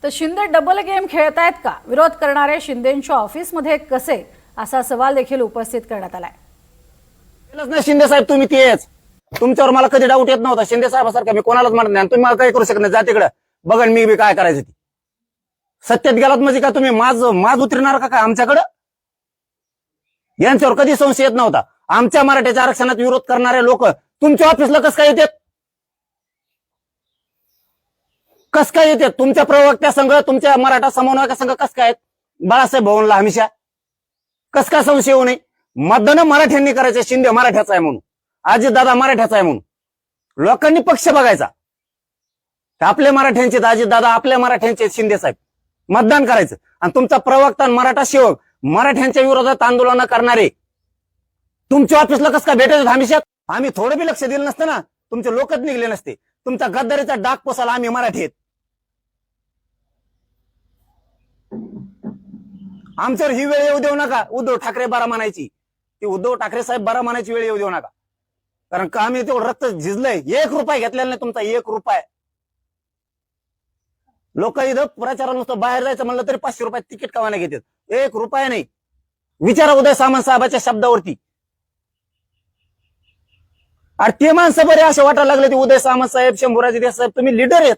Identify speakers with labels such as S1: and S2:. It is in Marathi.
S1: तर शिंदे डबल गेम खेळतायत का? विरोध करणारे शिंदेंच्या ऑफिसमध्ये कसे, असा सवाल देखील उपस्थित करण्यात आलाय.
S2: नाही शिंदे साहेब, तुम्ही तेच. तुमच्यावर मला कधी डाऊट येत नव्हता. शिंदे साहेबासारखं मी कोणालाच म्हणत नाही. तुम्ही मला काही करू शकत नाही. जा तिकडं, बघन मी बी काय करायचं ती. सत्यात गेलात म्हणजे का तुम्ही माज उतरणार का काय आमच्याकडं? यांच्यावर कधी संशय येत नव्हता. आमच्या मराठ्याच्या आरक्षणात विरोध करणारे लोक तुमच्या ऑफिसला कसं काय येतात? कस काय येतात? तुमच्या प्रवक्त्या संघ, तुमच्या मराठा समन्वयका संघ कस काय आहेत? बाळासाहेब भवनला हमेशा कस काय संशय येऊ नये? मतदान मराठ्यांनी करायचं. शिंदे मराठ्याचा आहे म्हणून, अजितदादा मराठ्याचा आहे म्हणून लोकांनी पक्ष बघायचा. आपले मराठ्यांचे अजितदादा, आपल्या मराठ्यांचे शिंदे साहेब, मतदान करायचं. आणि तुमचा प्रवक्ता मराठा सेवक मराठ्यांच्या विरोधात आंदोलन करणारे तुमच्या ऑफिसला कसं काय भेटायचं हमेशा? आम्ही थोडं बी लक्ष दिलं नसतं ना, तुमचे लोकच निघले नसते. तुमचा गद्दारीचा डाग पोसाला आम्ही मराठी आहेत. आमच्यावर ही वेळ येऊ देऊ नका. उद्धव ठाकरे बरा म्हणायची, ती उद्धव ठाकरे साहेब बरा म्हणायची वेळ येऊ देऊ नका. कारण का आम्ही तेवढं रक्त झिजलंय. 1 रुपया घेतलेला नाही तुमचा, 1 रुपया. लोक इथं प्रचाराला नुसतं बाहेर जायचं म्हणलं तरी 500 रुपये तिकीट कवायला घेतात. 1 रुपया नाही. विचारा उदय सामंत साहेबाच्या शब्दावरती. आणि ते माणसं बरे असे वाटायला लागले, ते उदय सामंत साहेब, शंभूराजे देसाई साहेब तुम्ही लीडर आहेत.